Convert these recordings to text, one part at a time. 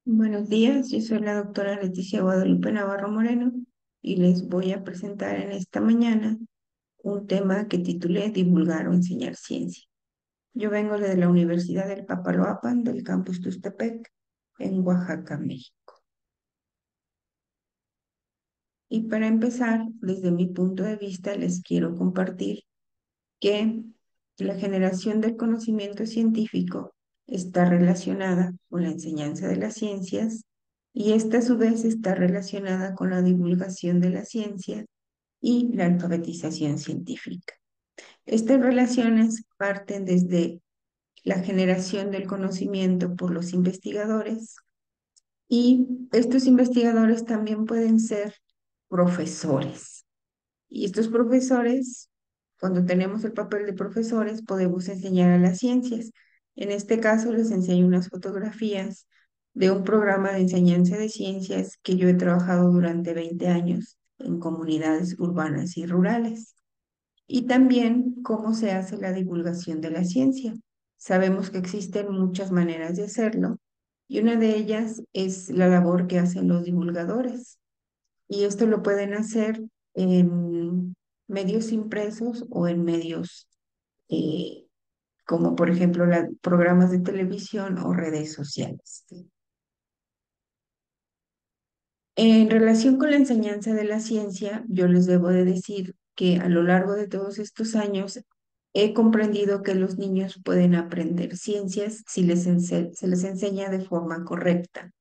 Buenos días, yo soy la doctora Leticia Guadalupe Navarro Moreno y les voy a presentar en esta mañana un tema que titulé Divulgar o enseñar ciencia. Yo vengo de la Universidad del Papaloapan del campus Tustepec en Oaxaca, México. Y para empezar, desde mi punto de vista, les quiero compartir que la generación del conocimiento científico está relacionada con la enseñanza de las ciencias y esta a su vez está relacionada con la divulgación de la ciencia y la alfabetización científica. Estas relaciones parten desde la generación del conocimiento por los investigadores y estos investigadores también pueden ser profesores. Y estos profesores, cuando tenemos el papel de profesores, podemos enseñar a las ciencias. En este caso, les enseño unas fotografías de un programa de enseñanza de ciencias que yo he trabajado durante 20 años en comunidades urbanas y rurales. Y también cómo se hace la divulgación de la ciencia. Sabemos que existen muchas maneras de hacerlo y una de ellas es la labor que hacen los divulgadores. Y esto lo pueden hacer en medios impresos o en medios eh, como por ejemplo programas de televisión o redes sociales. En relación con la enseñanza de la ciencia, yo les debo de decir que a lo largo de todos estos años he comprendido que los niños pueden aprender ciencias si se les enseña de forma correcta.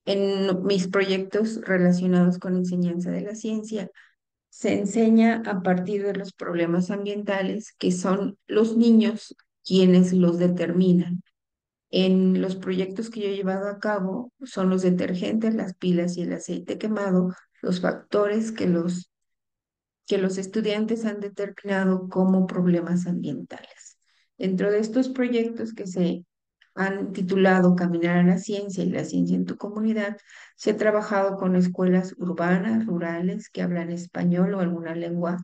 En mis proyectos relacionados con enseñanza de la ciencia, se enseña a partir de los problemas ambientales, que son los niños quienes los determinan. En los proyectos que yo he llevado a cabo son los detergentes, las pilas y el aceite quemado, los factores que los estudiantes han determinado como problemas ambientales. Dentro de estos proyectos que se han titulado Caminar a la Ciencia y la Ciencia en tu Comunidad, se ha trabajado con escuelas urbanas, rurales, que hablan español o alguna lengua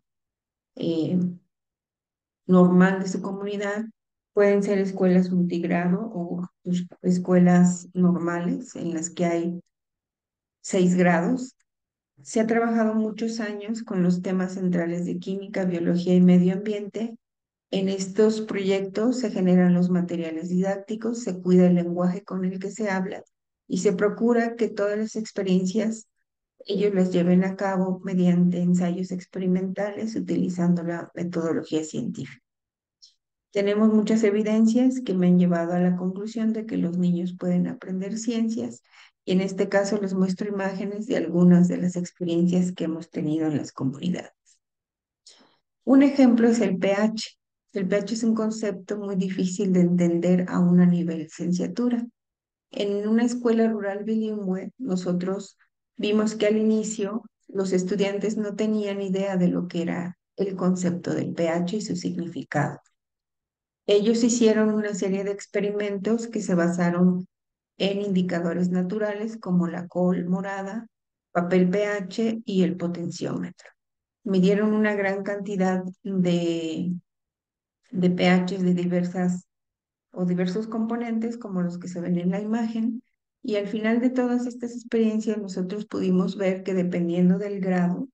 eh, normal de su comunidad. Pueden ser escuelas multigrado o escuelas normales en las que hay 6 grados. Se ha trabajado muchos años con los temas centrales de química, biología y medio ambiente. En estos proyectos se generan los materiales didácticos, se cuida el lenguaje con el que se habla y se procura que todas las experiencias ellos las lleven a cabo mediante ensayos experimentales utilizando la metodología científica. Tenemos muchas evidencias que me han llevado a la conclusión de que los niños pueden aprender ciencias y en este caso les muestro imágenes de algunas de las experiencias que hemos tenido en las comunidades. Un ejemplo es el pH. El pH es un concepto muy difícil de entender aún a nivel licenciatura. En una escuela rural bilingüe, nosotros vimos que al inicio los estudiantes no tenían idea de lo que era el concepto del pH y su significado. Ellos hicieron una serie de experimentos que se basaron en indicadores naturales como la col morada, papel pH y el potenciómetro. Midieron una gran cantidad de pHs de diversas o diversos componentes como los que se ven en la imagen y al final de todas estas experiencias nosotros pudimos ver que dependiendo del grado,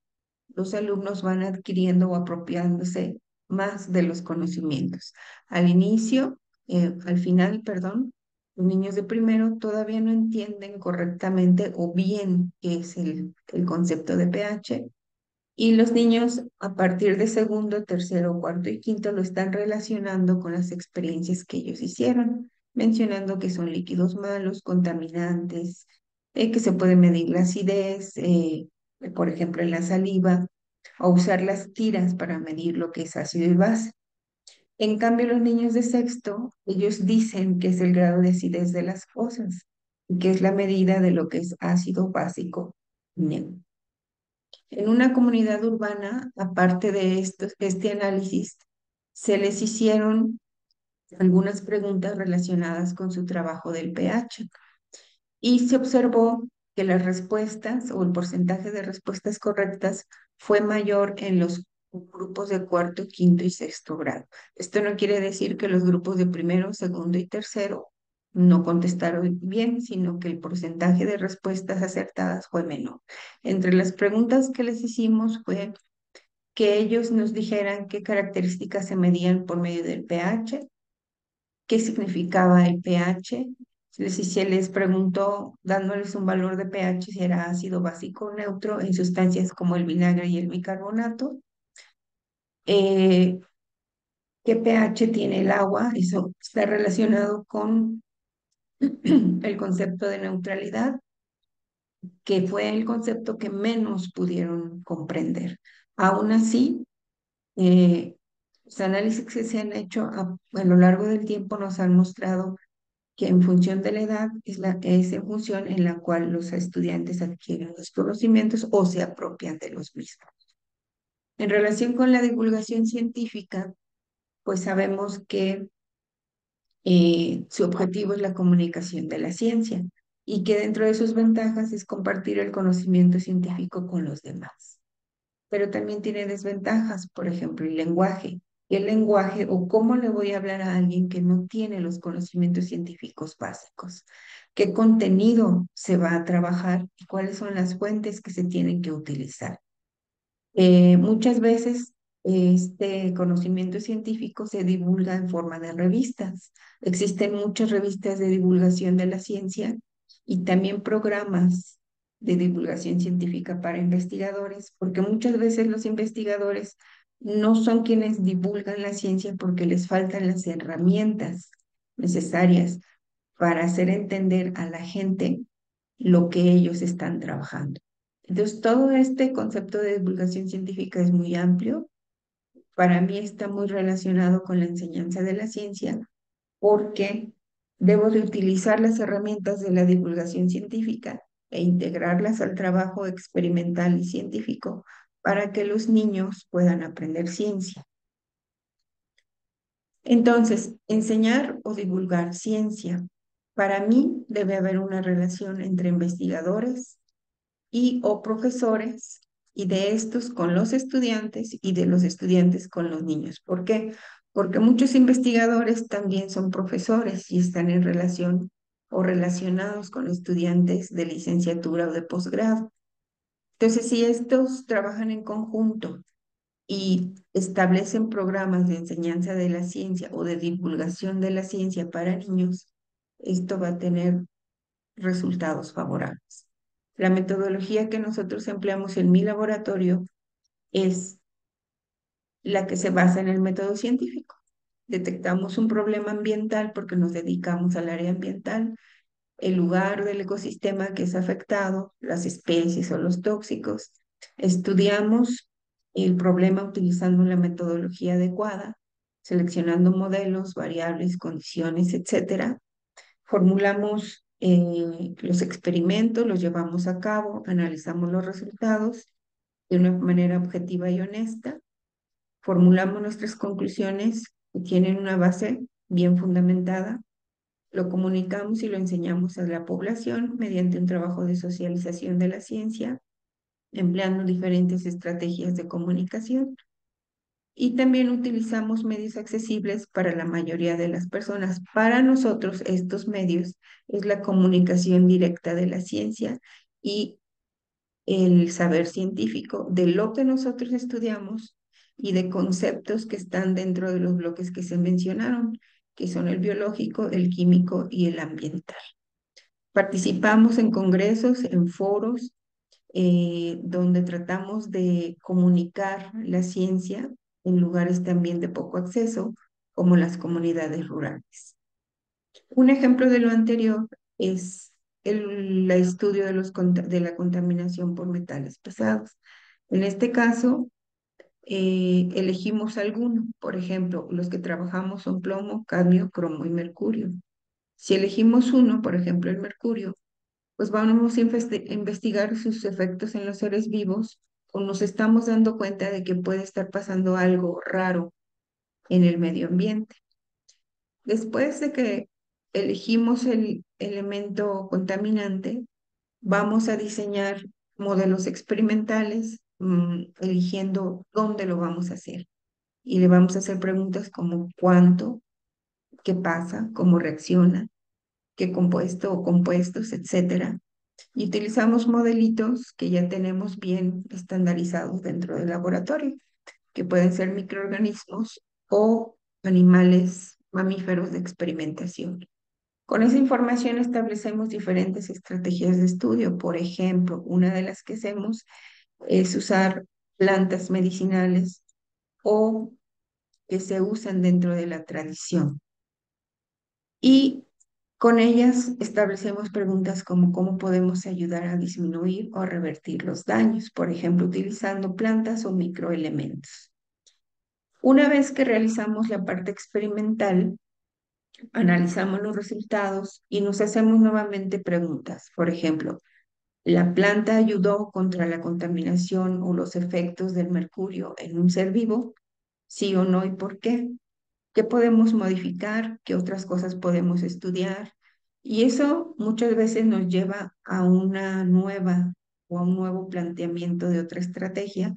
los alumnos van adquiriendo o apropiándose más de los conocimientos. Al inicio, al final, perdón, los niños de primero todavía no entienden correctamente o bien qué es el concepto de pH y los niños a partir de segundo, tercero, cuarto y quinto lo están relacionando con las experiencias que ellos hicieron, mencionando que son líquidos malos, contaminantes, que se puede medir la acidez, por ejemplo, en la saliva, o usar las tiras para medir lo que es ácido y base. En cambio, los niños de sexto, ellos dicen que es el grado de acidez de las cosas, que es la medida de lo que es ácido, básico, neutro. En una comunidad urbana, aparte de este análisis, se les hicieron algunas preguntas relacionadas con su trabajo del pH y se observó que las respuestas o el porcentaje de respuestas correctas fue mayor en los grupos de cuarto, quinto y sexto grado. Esto no quiere decir que los grupos de primero, segundo y tercero no contestaron bien, sino que el porcentaje de respuestas acertadas fue menor. Entre las preguntas que les hicimos fue que ellos nos dijeran qué características se medían por medio del pH, qué significaba el pH. Se les preguntó, dándoles un valor de pH, si era ácido, básico o neutro en sustancias como el vinagre y el bicarbonato. ¿Qué pH tiene el agua? Eso está relacionado con el concepto de neutralidad, que fue el concepto que menos pudieron comprender. Aún así, los análisis que se han hecho a lo largo del tiempo nos han mostrado que en función de la edad es en función en la cual los estudiantes adquieren los conocimientos o se apropian de los mismos. En relación con la divulgación científica, pues sabemos que su objetivo es la comunicación de la ciencia y que dentro de sus ventajas es compartir el conocimiento científico con los demás. Pero también tiene desventajas, por ejemplo, el lenguaje. El lenguaje o cómo le voy a hablar a alguien que no tiene los conocimientos científicos básicos. ¿Qué contenido se va a trabajar y cuáles son las fuentes que se tienen que utilizar? Muchas veces este conocimiento científico se divulga en forma de revistas. Existen muchas revistas de divulgación de la ciencia y también programas de divulgación científica para investigadores, porque muchas veces los investigadores no son quienes divulgan la ciencia porque les faltan las herramientas necesarias para hacer entender a la gente lo que ellos están trabajando. Entonces, todo este concepto de divulgación científica es muy amplio. Para mí está muy relacionado con la enseñanza de la ciencia porque debo de utilizar las herramientas de la divulgación científica e integrarlas al trabajo experimental y científico para que los niños puedan aprender ciencia. Entonces, enseñar o divulgar ciencia. Para mí debe haber una relación entre investigadores y o profesores y de estos con los estudiantes y de los estudiantes con los niños. ¿Por qué? Porque muchos investigadores también son profesores y están en relación o relacionados con estudiantes de licenciatura o de posgrado. Entonces, si estos trabajan en conjunto y establecen programas de enseñanza de la ciencia o de divulgación de la ciencia para niños, esto va a tener resultados favorables. La metodología que nosotros empleamos en mi laboratorio es la que se basa en el método científico. Detectamos un problema ambiental porque nos dedicamos al área ambiental, el lugar del ecosistema que es afectado, las especies o los tóxicos. Estudiamos el problema utilizando una metodología adecuada, seleccionando modelos, variables, condiciones, etcétera. Formulamos los experimentos, los llevamos a cabo, analizamos los resultados de una manera objetiva y honesta, formulamos nuestras conclusiones que tienen una base bien fundamentada, lo comunicamos y lo enseñamos a la población mediante un trabajo de socialización de la ciencia, empleando diferentes estrategias de comunicación. Y también utilizamos medios accesibles para la mayoría de las personas. Para nosotros, estos medios es la comunicación directa de la ciencia y el saber científico de lo que nosotros estudiamos y de conceptos que están dentro de los bloques que se mencionaron, que son el biológico, el químico y el ambiental. Participamos en congresos, en foros, donde tratamos de comunicar la ciencia en lugares también de poco acceso, como las comunidades rurales. Un ejemplo de lo anterior es el estudio de la contaminación por metales pesados. En este caso, elegimos alguno, por ejemplo, los que trabajamos son plomo, cadmio, cromo y mercurio. Si elegimos uno, por ejemplo, el mercurio, pues vamos a investigar sus efectos en los seres vivos o nos estamos dando cuenta de que puede estar pasando algo raro en el medio ambiente. Después de que elegimos el elemento contaminante, vamos a diseñar modelos experimentales, eligiendo dónde lo vamos a hacer. Y le vamos a hacer preguntas como cuánto, qué pasa, cómo reacciona. qué compuesto o compuestos, etcétera. Y utilizamos modelitos que ya tenemos bien estandarizados dentro del laboratorio, que pueden ser microorganismos o animales mamíferos de experimentación. Con esa información establecemos diferentes estrategias de estudio. Por ejemplo, una de las que hacemos es usar plantas medicinales o que se usan dentro de la tradición. Y con ellas establecemos preguntas como cómo podemos ayudar a disminuir o revertir los daños, por ejemplo, utilizando plantas o microelementos. Una vez que realizamos la parte experimental, analizamos los resultados y nos hacemos nuevamente preguntas. Por ejemplo, ¿la planta ayudó contra la contaminación o los efectos del mercurio en un ser vivo? ¿Sí o no y por qué? ¿Qué podemos modificar? ¿Qué otras cosas podemos estudiar? Y eso muchas veces nos lleva a una nueva o a un nuevo planteamiento de otra estrategia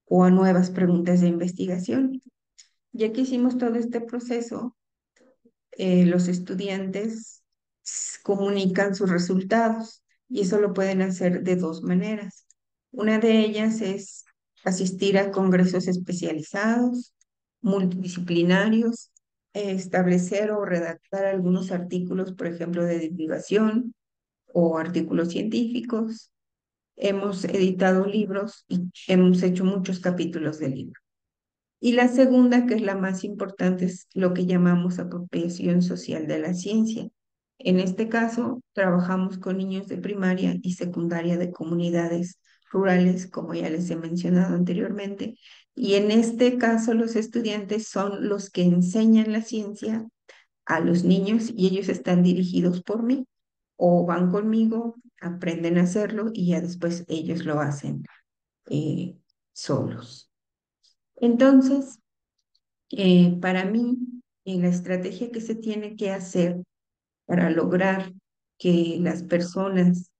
o a nuevas preguntas de investigación. Ya que hicimos todo este proceso, los estudiantes comunican sus resultados y eso lo pueden hacer de dos maneras. Una de ellas es asistir a congresos especializados, multidisciplinarios, establecer o redactar algunos artículos, por ejemplo, de divulgación o artículos científicos. Hemos editado libros y hemos hecho muchos capítulos de libros. Y la segunda, que es la más importante, es lo que llamamos apropiación social de la ciencia. En este caso, trabajamos con niños de primaria y secundaria de comunidades rurales, como ya les he mencionado anteriormente. Y en este caso, los estudiantes son los que enseñan la ciencia a los niños y ellos están dirigidos por mí o van conmigo, aprenden a hacerlo y ya después ellos lo hacen eh, solos. Entonces, para mí, la estrategia que se tiene que hacer para lograr que las personas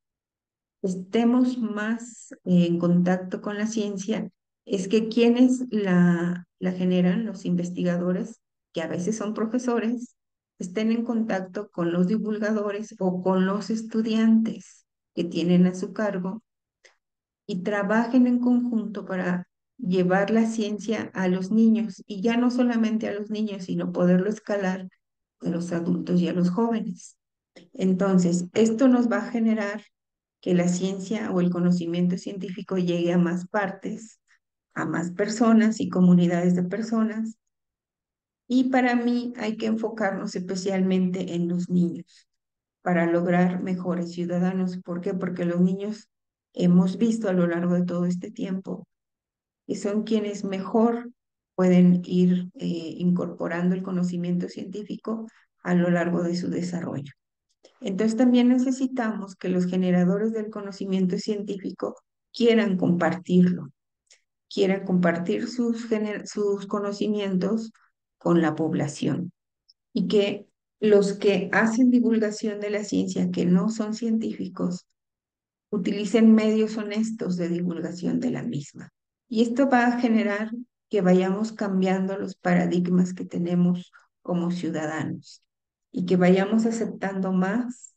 estemos más en contacto con la ciencia es que quienes la generan, los investigadores, que a veces son profesores, estén en contacto con los divulgadores o con los estudiantes que tienen a su cargo y trabajen en conjunto para llevar la ciencia a los niños y ya no solamente a los niños, sino poderlo escalar a los adultos y a los jóvenes. Entonces, esto nos va a generar que la ciencia o el conocimiento científico llegue a más partes, a más personas y comunidades de personas. Y para mí hay que enfocarnos especialmente en los niños para lograr mejores ciudadanos. ¿Por qué? Porque los niños hemos visto a lo largo de todo este tiempo que son quienes mejor pueden ir incorporando el conocimiento científico a lo largo de su desarrollo. Entonces también necesitamos que los generadores del conocimiento científico quieran compartirlo, quieran compartir sus conocimientos con la población y que los que hacen divulgación de la ciencia que no son científicos utilicen medios honestos de divulgación de la misma. Y esto va a generar que vayamos cambiando los paradigmas que tenemos como ciudadanos y que vayamos aceptando más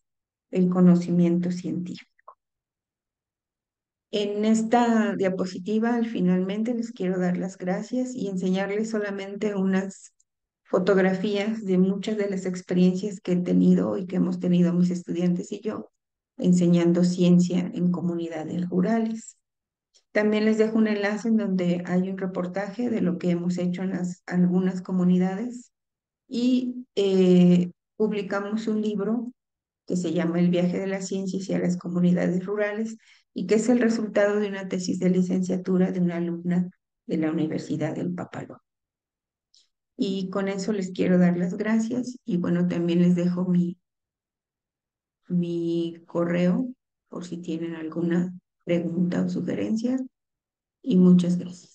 el conocimiento científico. En esta diapositiva, finalmente, les quiero dar las gracias y enseñarles solamente unas fotografías de muchas de las experiencias que he tenido y que hemos tenido mis estudiantes y yo enseñando ciencia en comunidades rurales. También les dejo un enlace en donde hay un reportaje de lo que hemos hecho en algunas comunidades y publicamos un libro que se llama El viaje de la ciencia hacia las comunidades rurales y que es el resultado de una tesis de licenciatura de una alumna de la Universidad del Papaloapan. Y con eso les quiero dar las gracias y bueno, también les dejo mi correo por si tienen alguna pregunta o sugerencia y muchas gracias.